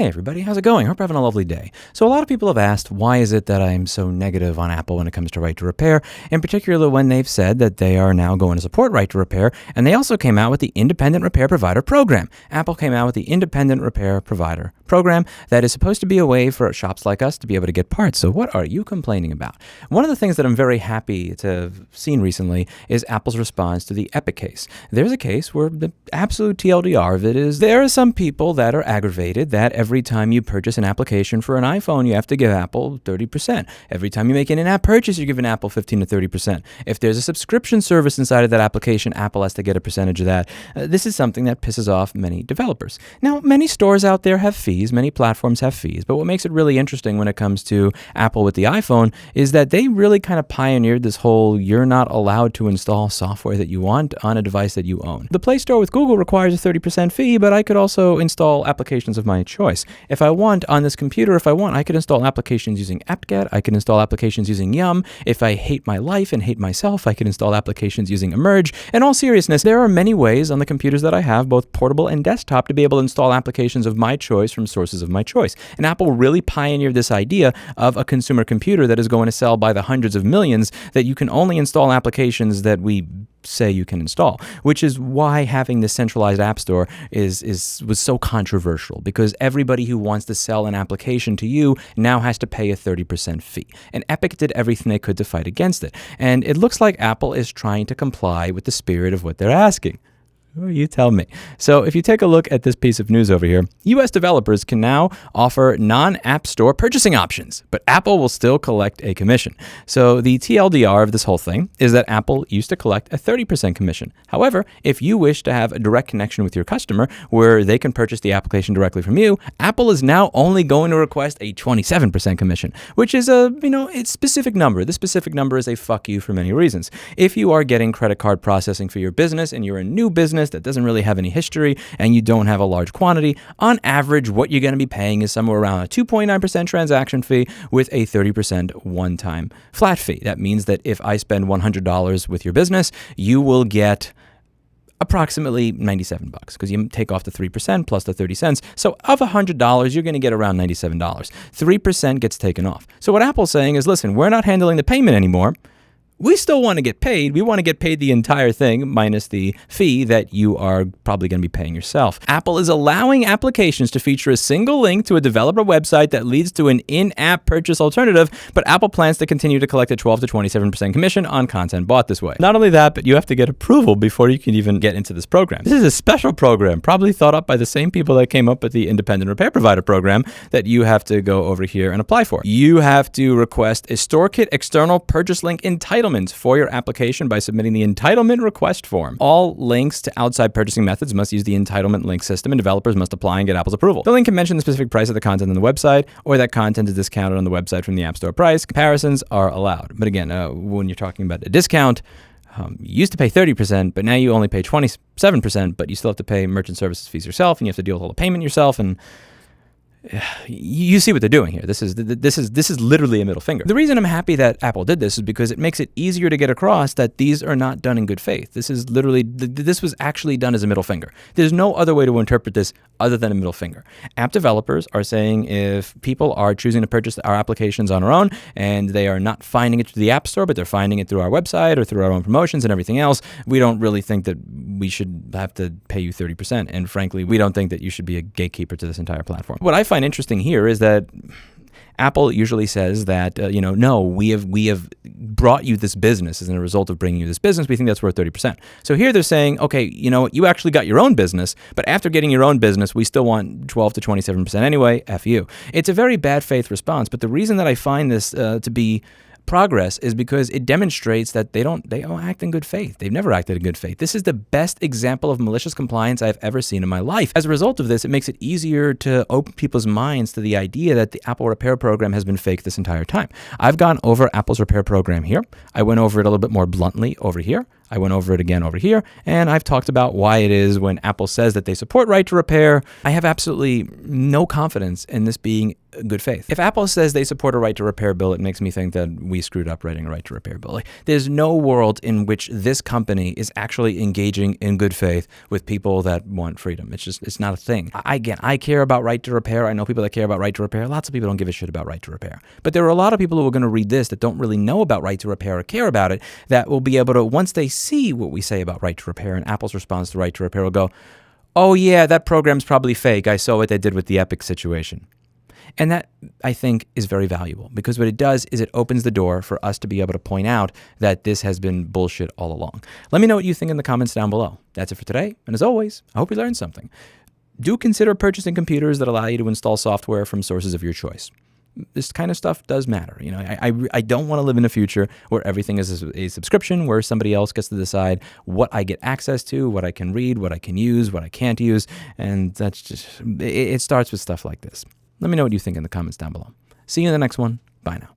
Hey everybody, how's it going? Hope you're having a lovely day. So a lot of people have asked, why is it that I'm so negative on Apple when it comes to right to repair, in particular when they've said that they are now going to support right to repair, and they also came out with the Independent Repair Provider Program. Apple came out with the Independent Repair Provider Program that is supposed to be a way for shops like us to be able to get parts. So what are you complaining about? One of the things that I'm very happy to have seen recently is Apple's response to the Epic case. There's a case where the absolute TLDR of it is there are some people that are aggravated that every time you purchase an application for an iPhone, you have to give Apple 30%. Every time you make an in-app purchase, you're giving Apple 15 to 30%. If there's a subscription service inside of that application, Apple has to get a percentage of that. This is something that pisses off many developers. Now, many stores out there have fees, many platforms have fees, but what makes it really interesting when it comes to Apple with the iPhone is that they really kind of pioneered this whole you're not allowed to install software that you want on a device that you own. The Play Store with Google requires a 30% fee, but I could also install applications of my choice. If I want on this computer, I could install applications using apt-get, I can install applications using Yum. If I hate my life and hate myself, I can install applications using Emerge. In all seriousness, there are many ways on the computers that I have, both portable and desktop, to be able to install applications of my choice from sources of my choice. And Apple really pioneered this idea of a consumer computer that is going to sell by the hundreds of millions, that you can only install applications that we say you can install, which is why having this centralized app store was so controversial, because everybody who wants to sell an application to you now has to pay a 30% fee. And Epic did everything they could to fight against it. And it looks like Apple is trying to comply with the spirit of what they're asking. You tell me. So if you take a look at this piece of news over here, US developers can now offer non-App Store purchasing options, but Apple will still collect a commission. So the TLDR of this whole thing is that Apple used to collect a 30% commission. However, if you wish to have a direct connection with your customer where they can purchase the application directly from you, Apple is now only going to request a 27% commission, which is it's specific number. This specific number is a fuck you for many reasons. If you are getting credit card processing for your business and you're a new business that doesn't really have any history and you don't have a large quantity, on average, what you're going to be paying is somewhere around a 2.9% transaction fee with a 30% one-time flat fee. That means that if I spend $100 with your business, you will get approximately $97 because you take off the 3% plus the 30 cents. So of $100, you're going to get around $97. 3% gets taken off. So what Apple's saying is, listen, we're not handling the payment anymore. We still want to get paid. We want to get paid the entire thing minus the fee that you are probably going to be paying yourself. Apple is allowing applications to feature a single link to a developer website that leads to an in-app purchase alternative, but Apple plans to continue to collect a 12 to 27% commission on content bought this way. Not only that, but you have to get approval before you can even get into this program. This is a special program, probably thought up by the same people that came up with the Independent Repair Provider Program that you have to go over here and apply for. You have to request a StoreKit external purchase link entitlement for your application by submitting the entitlement request form. All links to outside purchasing methods must use the entitlement link system, and developers must apply and get Apple's approval. The link can mention the specific price of the content on the website, or that content is discounted on the website from the App Store price. Comparisons are allowed. But again, when you're talking about a discount, you used to pay 30%, but now you only pay 27%, but you still have to pay merchant services fees yourself, and you have to deal with all the payment yourself, and you see what they're doing here. This is literally a middle finger. The reason I'm happy that Apple did this is because it makes it easier to get across that these are not done in good faith. This was actually done as a middle finger. There's no other way to interpret this other than a middle finger. App developers are saying if people are choosing to purchase our applications on our own and they are not finding it through the App Store, but they're finding it through our website or through our own promotions and everything else, we don't really think that we should have to pay you 30%. And frankly, we don't think that you should be a gatekeeper to this entire platform. What I find interesting here is that Apple usually says that, no, we have brought you this business as a result of bringing you this business. We think that's worth 30%. So here they're saying, okay, you know what, you actually got your own business, but after getting your own business, we still want 12 to 27% anyway, F you. It's a very bad faith response, but the reason that I find this to be progress is because it demonstrates that they don't act in good faith. They've never acted in good faith. This is the best example of malicious compliance I've ever seen in my life. As a result of this, it makes it easier to open people's minds to the idea that the Apple repair program has been fake this entire time. I've gone over Apple's repair program here. I went over it a little bit more bluntly over here. I went over it again over here, and I've talked about why it is when Apple says that they support right to repair, I have absolutely no confidence in this being good faith. If Apple says they support a right to repair bill, it makes me think that we screwed up writing a right to repair bill. Like, there's no world in which this company is actually engaging in good faith with people that want freedom. It's not a thing. I care about right to repair. I know people that care about right to repair. Lots of people don't give a shit about right to repair. But there are a lot of people who are going to read this that don't really know about right to repair or care about it, that will be able to, once they see what we say about right to repair and Apple's response to right to repair, will go, oh yeah, that program's probably fake. I saw what they did with the Epic situation. And that, I think, is very valuable, because what it does is it opens the door for us to be able to point out that this has been bullshit all along. Let me know what you think in the comments down below. That's it for today. And as always, I hope you learned something. Do consider purchasing computers that allow you to install software from sources of your choice. This kind of stuff does matter. You know, I don't want to live in a future where everything is a subscription, where somebody else gets to decide what I get access to, what I can read, what I can use, what I can't use. And that's just, it starts with stuff like this. Let me know what you think in the comments down below. See you in the next one. Bye now.